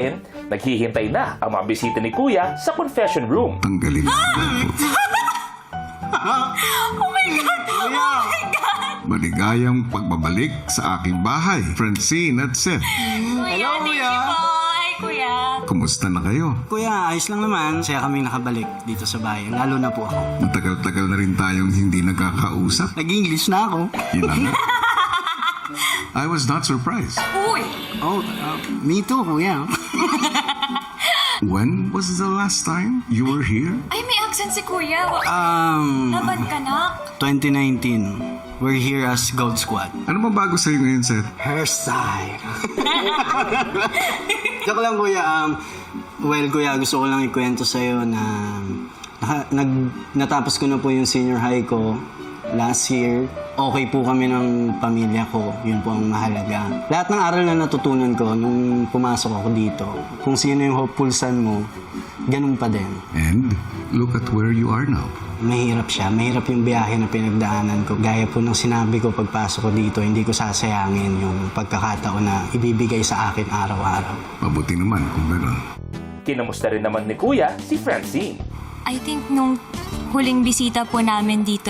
Naghihintay na ang mga bisita ni Kuya sa confession room. Tanggalin mo. Oh my God! Oh my God! Maligayang pagbabalik sa aking bahay, Francine at Seth. Kuya, thank you po. Hi, Kuya. Kumusta na kayo? Kuya, ayos lang naman. Saya kaming nakabalik dito sa bayan. Lalo na po ako. Matagal-tagal na rin tayong hindi nagkakausap. Nag-English na ako. Yun lang. I was not surprised. Uy! Oh, me too, kuya. When was the last time you were here? Ay, may accent si Kuya. Laban ka na. 2019. We're here as Gold Squad. Ano ba bago sa'yo ngayon, Seth? Hairstyle. Joke lang, kuya. Well, kuya, gusto ko lang ikwento sa'yo na natapos ko na po yung senior high ko last year. Okay po kami ng pamilya ko. Yun po ang mahalaga. Lahat ng aral na natutunan ko nung pumasok ako dito, kung sino yung hopeful son mo, ganun pa din. And look at where you are now. Mahirap siya. Mahirap yung biyahe na pinagdaanan ko. Gaya po ng sinabi ko pagpasok ko dito, hindi ko sasayangin yung pagkakataon na ibibigay sa akin araw-araw. Mabuti naman kung gano'n. Kinamusta rin naman ni Kuya si Francine. I think nung huling bisita po namin dito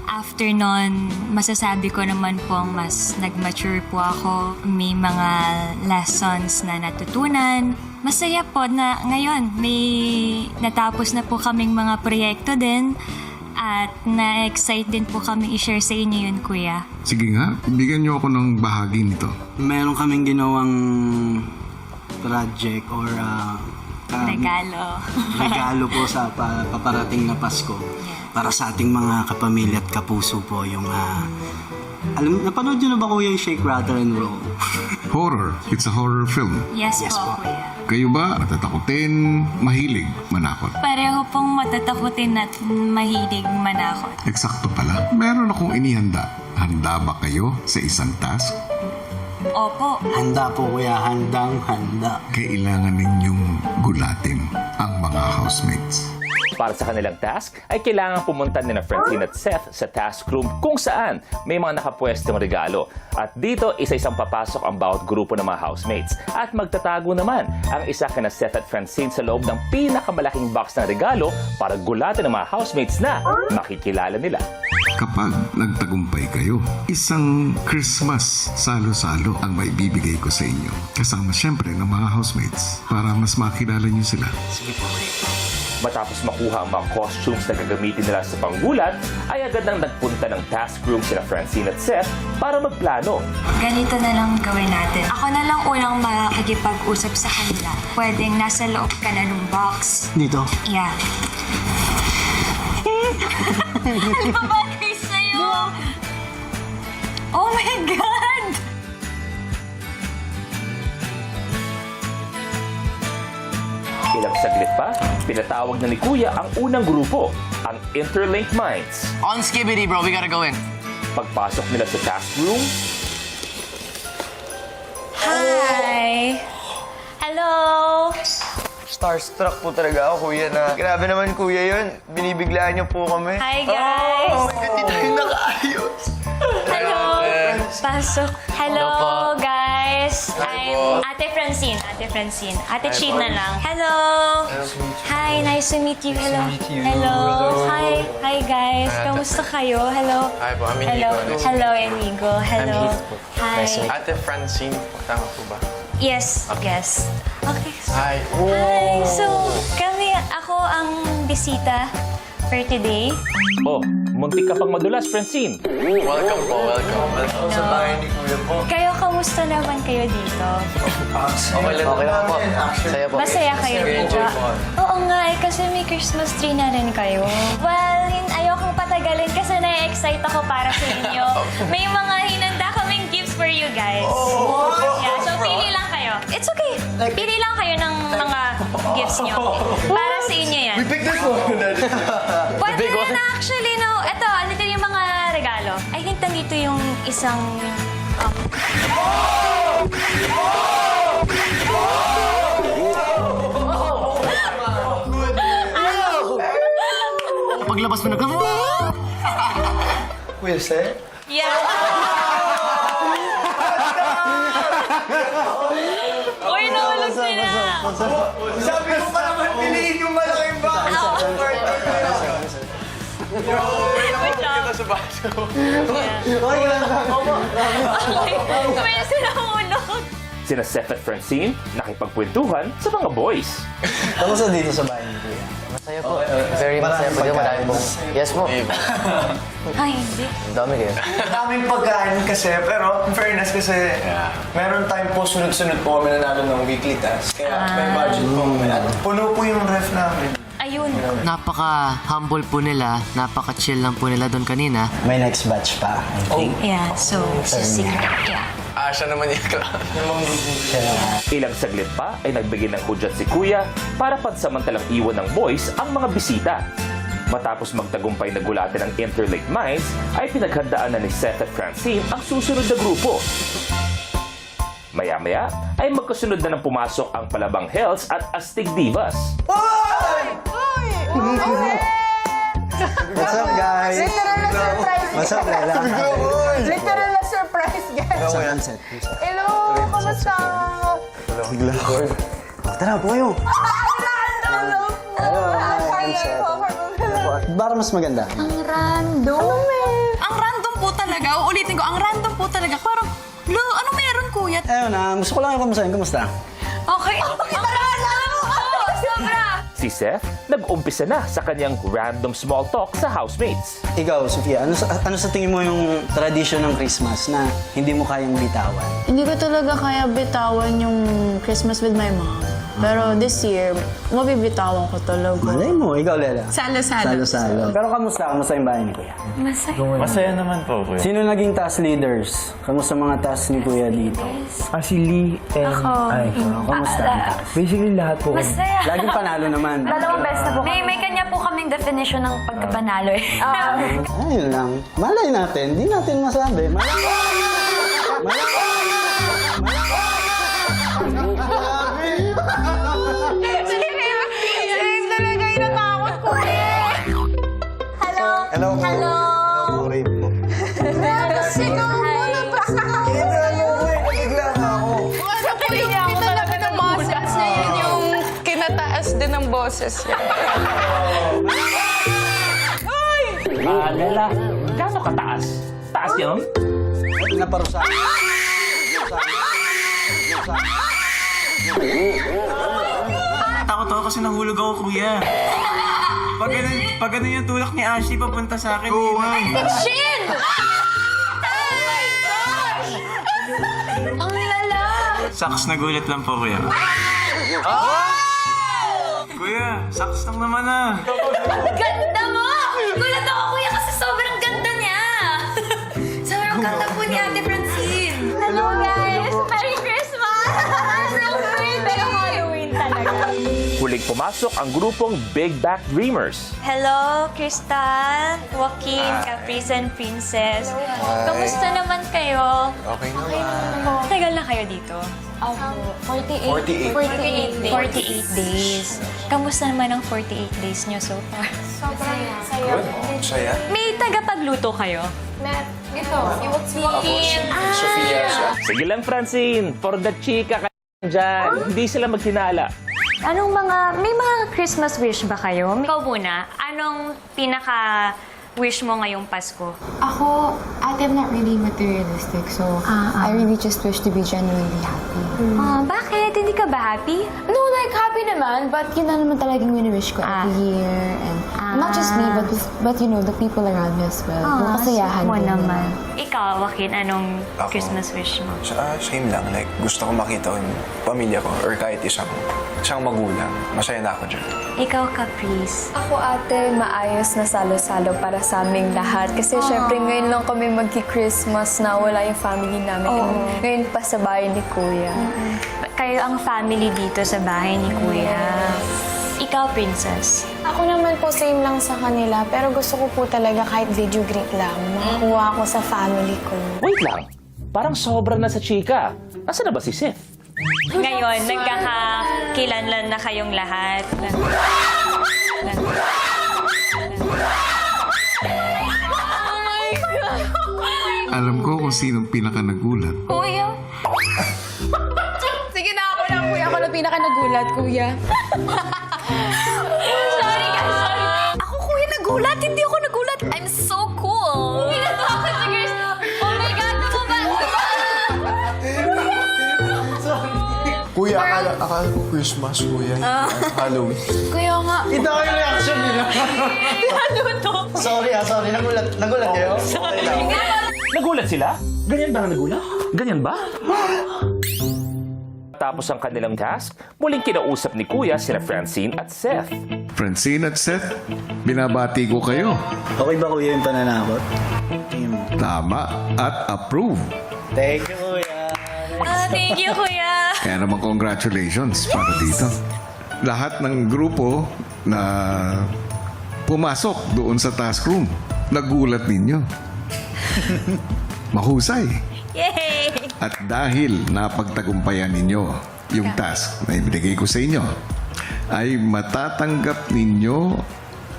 after nun, masasabi ko naman pong mas nag-mature po ako. May mga lessons na natutunan. Masaya po na ngayon may natapos na po kaming mga proyekto din at na-excite din po kami i-share sa inyo yun, Kuya. Sige nga, bigyan niyo ako ng bahagi nito. Meron kaming ginawang project or Regalo. regalo po sa paparating na Pasko. Para sa ating mga kapamilya at kapuso po yung napanood nyo na ba, kuya, yung Shake, Rattle and Roll? Horror. It's a horror film. Yes, Yes po, po. Kuya. Kayo ba natatakutin, mahilig, manakot? Pareho pong matatakutin at mahilig manakot. Eksakto pala. Meron akong inihanda. Handa ba kayo sa isang task? Opo. Handa po, kuya. Handang-handa. Kailangan ninyong gulatin ang mga housemates. Para sa kanilang task, ay kailangan pumunta ni na Francine at Seth sa task room kung saan may mga nakapwestong regalo. At dito, isa-isang papasok ang bawat grupo ng mga housemates. At magtatago naman ang isa kina Seth at Francine sa loob ng pinakamalaking box ng regalo para gulatin ng mga housemates na makikilala nila. Kapag nagtagumpay kayo, isang Christmas salo-salo ang may bibigay ko sa inyo. Kasama siyempre ng mga housemates para mas makilala niyo sila. Matapos makuha ang mga costumes na gagamitin nila sa panggulat, ay agad nang nagpunta ng task room sila Francine at Seth para magplano. Ganito na lang gawin natin. Ako na lang unang makikipag-usap sa kanila. Pwedeng nasa loob ka na ng box. Dito. Yeah. Nagpapagay sa'yo! Oh my God! Ilang saglit pa, pinatawag na ni Kuya ang unang grupo, ang Interlinked Minds. On Skibbity, bro. We gotta go in. Pagpasok nila sa task room, Hi! Hello! Starstruck po talaga ako, kuya, na grabe naman, kuya, yun. Binibiglaan niyo po kami. Hi, guys! Oh, hindi tayo nakaayos. Hello! Pasok. Hello, Hello po. guys! I'm po. Ate Francine. Ate Francine. Ate Hi Chin po. na lang. Hello! Hi, nice to meet you. Hello. meet you. Hello. Hello. Hi. Hi, guys. Kamusta kayo? Hello. Hi po, I'm Hello. Inigo. Hello, Enigo. Hello. Heath po. Hi. Ate Francine po, tama po ba? Yes, yes. Okay. Hi. Hi. So, ako ang bisita for today. oh, muntik ka pang madulas, Francine. Welcome po, welcome. Welcome sa bahay ni kuya po. Kayo, kamusta naman kayo dito? Okay lang po. Saya po. Masaya kayo Enjoy ba? po. Oo nga, kasi may Christmas tree na rin kayo. Well, ayokong patagalin kasi na-excite ako para sa inyo. May mga hinanda kaming gifts for you guys. Yeah, so pili lang kayo. It's okay. Pili lang kayo ng mga gifts nyo. Para sa inyo yan. Pick this one. Pwede na actually, no. Ito, andito yung mga regalo. I think nandito yung isang... Paglabas mo na kami. Kuya, Seth? Yeah. Uy, nahulog sila! Sabi ko pa naman, piliin yung malaking baso. May sinahulog! Sina Seth at Francine nakipagkwentuhan sa mga boys. Kamusta dito sa bahay ni Kuya? Masaya po. Very masaya po. Marami po. Yes po. Ay, hindi. Dami kayo. Daming pagkain kasi, pero in fairness kasi, meron time po sunod-sunod po kami nanalo ng weekly task. Kaya may budget po kami. At puno po yung ref namin. Ayun. Napaka-humble po nila. Napaka-chill lang po nila doon kanina. May next batch pa, I think. Yeah, so, secret. Yeah. Siya naman yung clown. Ilang saglit pa ay nagbigay ng hudyat si Kuya para pansamantalang iwan ng boys ang mga bisita. Matapos magtagumpay na gulatin ng Interlake Minds, ay pinaghandaan na ni Seth at Francine ang susunod na grupo. Maya-maya ay magkasunod na ng pumasok ang Palabang Hells at Astig Divas. What's up, guys? Literal na surprise, What's up, Lela? Literal na surprise, guys. Sunset. Hello, kamusta? Bigla ako. Tara, po kayo. Para mas maganda. Ang random. Ang random po talaga. Uulitin ko, ang random po talaga. Parang, ano meron, Kuya? Ayun na, gusto ko lang yung kamustahin. Kumusta? Okay. Ang random po! Sobra! Si Seth nag-umpisa na sa kanyang random small talk sa housemates. Ikaw, Sofia, ano sa tingin mo yung tradisyon ng Christmas na hindi mo kayang bitawan? Hindi ko talaga kaya bitawan yung Christmas with my mom. Pero this year, mabibitawan ko talaga. Malay mo, ikaw, Lela. Salo-salo. Salo-salo. Pero kamusta yung bahay ni Kuya? Masaya. Masaya naman po, Kuya. Sino naging task leaders? Kamusta mga task ni Kuya dito? Si Lee and I. Kamusta ang task? Basically, lahat po. Masaya. Laging panalo naman. Dalawang beses na po. May kanya po kaming definition ng pagkapanalo eh. Ayun lang. Malay natin. Di natin masabi. Talaga yung natakot ko Hello. Hello. Hello. Sigaw mo na ba? Bigla nga ako. Sa pinupit talaga ng boses niya yun yung kinataas din ng boses niya. Lela, gaano kataas? Taas yun? Naparusa. Takot ako kasi nahulog ako, Kuya. Pag ganun yung tulak ni Ashley papunta sa akin. Oo, Shin! Oh my gosh! Ang lala! Saks, nagulat lang po, Kuya. Kuya, saks lang naman Ganda mo! Gulat ako, Kuya, kasi sobrang ganda niya! Sobrang ganda po ni Ate Francine! Hello guys! Merry Christmas! So sweet! Pero Halloween talaga. Huling pumasok ang grupong Big Back Dreamers. Hello, Crystal, Joaquin, Caprice, and Princess. Kamusta naman kayo? Okay naman. Tagal na kayo dito? 48. 48 days. Kamusta naman ang 48 days nyo so far? Saya. May tagapagluto kayo? Sofia siya. Sige lang, Francine. For the chika ka dyan. Hindi sila magtinala. May mga Christmas wish ba kayo? Ikaw muna, anong pinaka-wish mo ngayong Pasko? Ako, I'm not really materialistic, so I really just wish to be genuinely happy. Bakit? Hindi ka ba happy? No, like happy naman, but yun na naman talagang wini-wish ko every year. And not just me, but you know, the people around me as well. Yung kasayahan mo din naman. nila. Ikaw, Joaquin, anong Ako? Christmas wish mo? Same lang. Like, gusto ko makita ko yung pamilya ko or kahit isang magulang. Masaya na ako dyan. Ikaw, Caprice. Ako ate, maayos na salo-salo para sa aming lahat. Kasi syempre ngayon lang kami magki-Christmas na wala yung family namin. And ngayon pa sa bahay ni Kuya. Kayo ang family dito sa bahay ni Kuya. Ikaw, Princess. Ako naman po same lang sa kanila, pero gusto ko po talaga kahit video greet lang. Makakuha ako sa family ko. Wait lang. Parang sobra na sa chika. Nasaan na ba si Seth? Ngayon, nagkakakilanlan na kayong lahat. Alam ko kung sinong pinaka nagulat. Kuya? pinaka-nagulat, kuya. Sorry guys, sorry. Ako kuya nagulat, hindi ako nagulat. I'm so cool. Pinatawa si Chris. Oh my God, ano ba? Kuya, akala ko Christmas, kuya. Halloween. Kaya nga. Ito yung reaction nila. Sorry. Nagulat kayo? Nagulat sila? Ganyan ba ang nagulat? Ganyan ba? Tapos ang kanilang task, muling kinausap ni Kuya sina Francine at Seth. Francine at Seth, binabati ko kayo. Okay ba kuya yung pananakot? Tama at approve. Thank you kuya. Thank you, Kuya. Kaya naman congratulations para dito. Lahat ng grupo na pumasok doon sa task room, nagulat ninyo. Mahusay. Yay! At dahil napagtagumpayan ninyo yung task na ibinigay ko sa inyo, ay matatanggap ninyo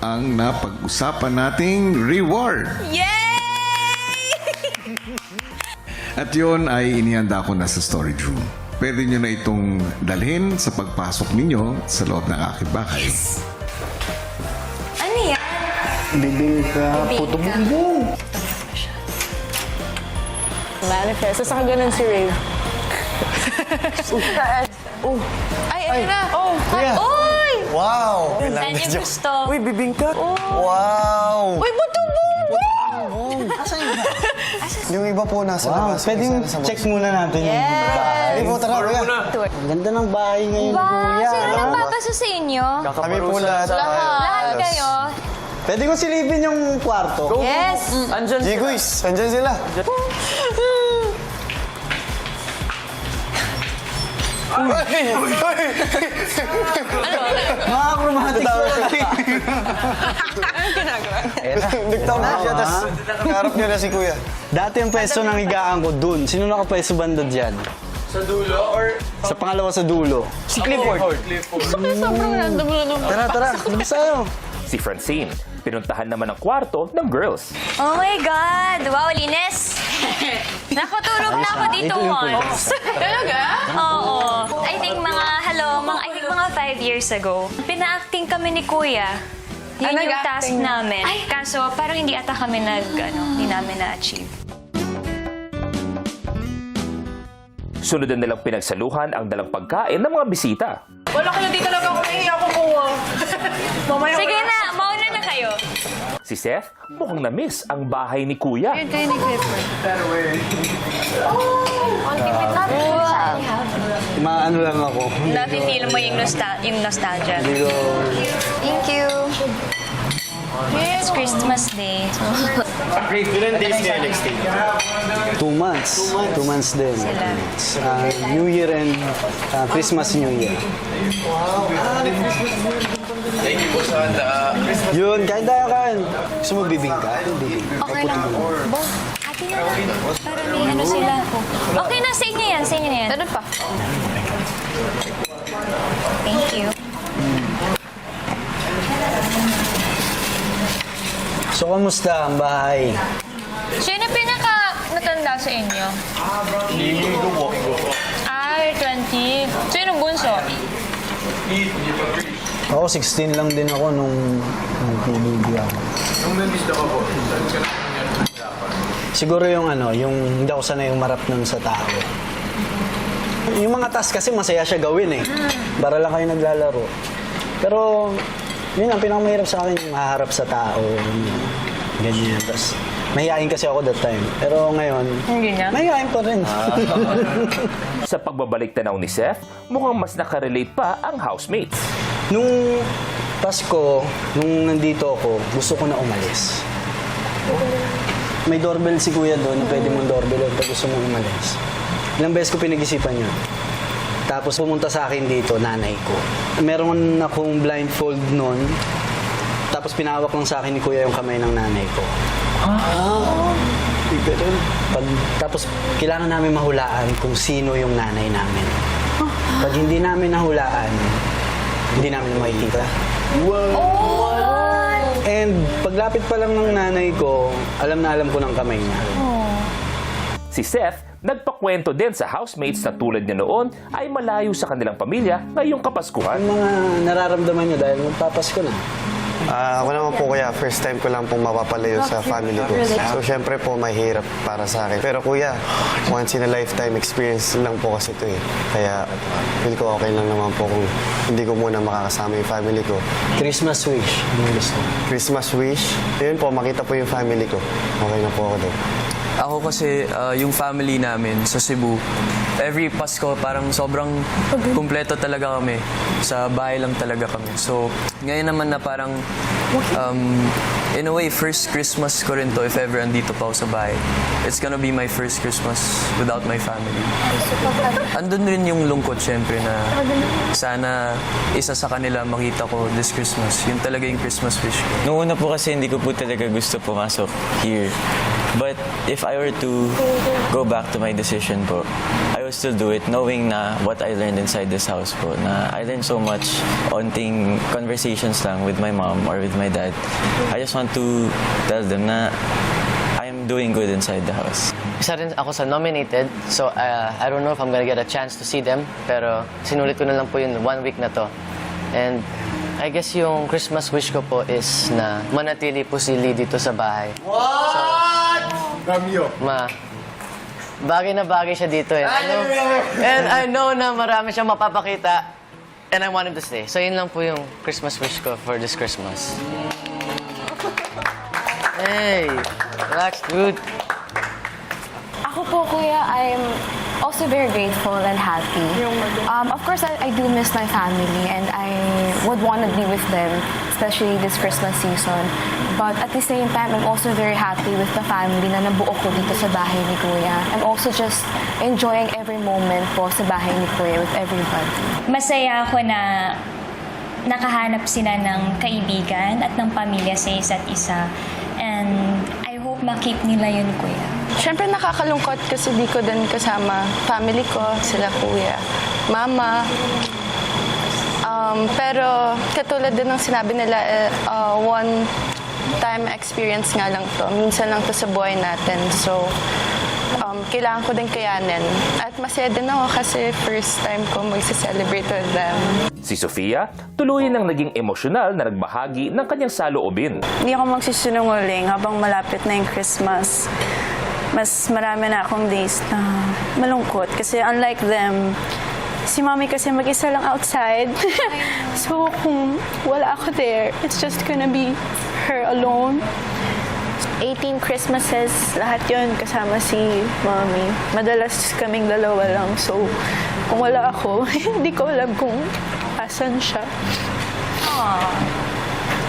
ang napag-usapan nating reward. Yay! At yun ay inihanda ko na sa storage room. Pwede nyo na itong dalhin sa pagpasok ninyo sa loob ng aking bahay. Ano yan? Bibing ka, puto bumbong. Manifest. Saka ganun si Rave. Ay, ano na? Kuya. Uy! Wow! Saan yung gusto? Uy, bibingka. Wow! Uy, buto Yung iba po nasa Wow, labas. pwedeng check muna natin yung bahay. Hindi po, tara, kuya. Ang ganda ng bahay ngayon, Ba, kuya. sino nagpapasa sa inyo? Kami po lahat. Lahat kayo? Pwede ko silipin yung kwarto. Yes! Jigoys, andyan sila. Mga chromatic Nagtawa na siya, tapos nakaharap niya na si kuya. Dati ang pwesto ng higaan ko dun. Sino nakapwesto banda dyan? Sa dulo or... Sa pangalawa sa dulo. Si Clifford. Sobrang random lang naman. Tara. Labas tayo. Si Francine, pinuntahan naman ang kwarto ng girls. Oh my God! Wow, linis! Nakatulog na ako dito once. Talaga? Oo. I think mga 5 years ago, pina-acting kami ni Kuya. Yun yung task nag-acting? namin. Kaso parang hindi ata kami hindi namin na-achieve. Sunod na nilang pinagsaluhan ang dalang pagkain ng mga bisita. Wala kayo, di talaga ako nahiya ko po. Mamaya Sige na, mauna na kayo. Si Seth, mukhang na-miss ang bahay ni Kuya. Yun kayo ni Clifford. Maano lang ako. Nafe-feel mo yung nostalgia. Hindi ko... Thank you. It's Christmas Day. Ilan days kayo next day? 2 months. 2 months din. New Year and Christmas New Year. Thank you po sa handa. Yun, kahit tayo kan. Gusto mo bibingka? Bibingka. Okay lang. Bo, ate na lang. Para may ano sila. Okay na, sa inyo yan. Sa inyo na yan. Ano pa? Thank you. So, kamusta ang bahay? Sino pinaka-natanda sa inyo? Ay, 20. Sino bunso? Ako, 16 lang din ako nung PBB ako. Siguro yung yung hindi ako sanay umarap nun sa tao. Yung mga task kasi masaya siya gawin eh. Para lang kayo naglalaro. Pero, yun ang pinakamahirap sa akin, yung maharap sa tao. Ganyan. Tapos, mahihain kasi ako that time. Pero ngayon, Hindi na. mahihain pa rin. Sa pagbabalik tanaw ni Seth, mukhang mas nakarelate pa ang housemates. Nung Pasko, nung nandito ako, gusto ko na umalis. May doorbell si kuya doon, na pwede mong doorbell pag gusto mong umalis. Ilang beses ko pinag-isipan yun. Tapos pumunta sa akin dito, nanay ko. Meron akong blindfold noon. Tapos pinahawak lang sa akin ni kuya yung kamay ng nanay ko. Tapos kailangan namin mahulaan kung sino yung nanay namin. Pag hindi namin nahulaan, hindi namin makikita. And paglapit pa lang ng nanay ko, alam na alam ko ng kamay niya. Si Seth, nagpakwento din sa housemates na tulad niya noon ay malayo sa kanilang pamilya ngayong Kapaskuhan. Ang mga nararamdaman nyo dahil magpapasko na. Ako naman po kuya, first time ko lang pong mapapalayo sa family ko. So syempre po mahirap para sa akin. Pero kuya, once in a lifetime experience lang po kasi ito eh. Kaya feel ko okay lang naman po kung hindi ko muna makakasama yung family ko. Christmas wish. Anong gusto? Christmas wish, yun po, makita po yung family ko. Okay na po ako doon. Ako kasi, yung family namin sa Cebu, every Pasko parang sobrang kumpleto talaga kami. Sa bahay lang talaga kami. So, ngayon naman na parang, in a way, first Christmas ko rin to if ever andito pa ako sa bahay. It's gonna be my first Christmas without my family. Andun rin yung lungkot syempre na sana isa sa kanila makita ko this Christmas. Yun talaga yung Christmas wish ko. Noong una po kasi hindi ko po talaga gusto pumasok here. But if I were to go back to my decision po, I would still do it knowing na what I learned inside this house po. Na I learned so much onting conversations lang with my mom or with my dad. I just want to tell them na I'm doing good inside the house. Isa rin ako sa nominated, so I don't know if I'm gonna get a chance to see them, pero sinulit ko na lang po yun 1 week na to. And I guess yung Christmas wish ko po is na manatili po si Lee dito sa bahay. What? Ramyo. Bagay na bagay siya dito eh. And I know na marami siyang mapapakita. And I want him to stay. So yun lang po yung Christmas wish ko for this Christmas. Hey! Relax, dude. Ako po, kuya, I'm also very grateful and happy. Of course, I do miss my family and I would want to be with them, especially this Christmas season. But at the same time, I'm also very happy with the family na nabuo ko dito sa bahay ni Kuya. I'm also just enjoying every moment po sa bahay ni Kuya with everybody. Masaya ako na nakahanap sila ng kaibigan at ng pamilya sa isa't isa. And I hope makip nila yun, Kuya. Siyempre nakakalungkot kasi di ko din kasama family ko, sila kuya, mama. Pero katulad din ng sinabi nila, one-time experience nga lang to. Minsan lang to sa buhay natin. So, kailangan ko din kayanin. At masaya din ako kasi first time ko magse-celebrate with them. Si Sofia, tuluyan ang naging emosyonal na nagbahagi ng kanyang saloobin. Hindi ako magsisinungaling habang malapit na yung Christmas. Mas marami na akong days na malungkot. Kasi unlike them, si Mommy kasi mag-isa lang outside. So kung wala ako there, it's just gonna be her alone. 18 Christmases, lahat yon kasama si Mommy. Madalas kaming dalawa lang. So kung wala ako, hindi ko alam kung asan siya.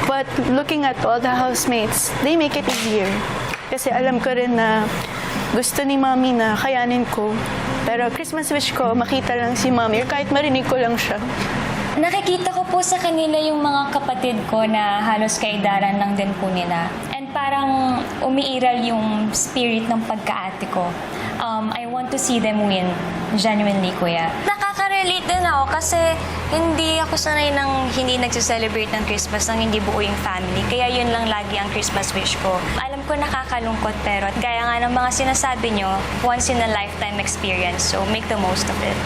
But looking at all the housemates, they make it easier. Kasi alam ko rin na gusto ni Mommy na kayanin ko. Pero Christmas wish ko, makita lang si Mommy or kahit marinig ko lang siya. Nakikita ko po sa kanila yung mga kapatid ko na halos kaidaran lang din po nila. And parang umiiral yung spirit ng pagkaate ko. I want to see them win. Genuinely, Kuya. Nakaka-relate din ako kasi hindi ako sanay ng hindi nagse-celebrate ng Christmas nang hindi buo yung family. Kaya yun lang lagi ang Christmas wish ko. Alam ko nakakalungkot pero gaya nga ng mga sinasabi nyo, once in a lifetime experience. So make the most of it.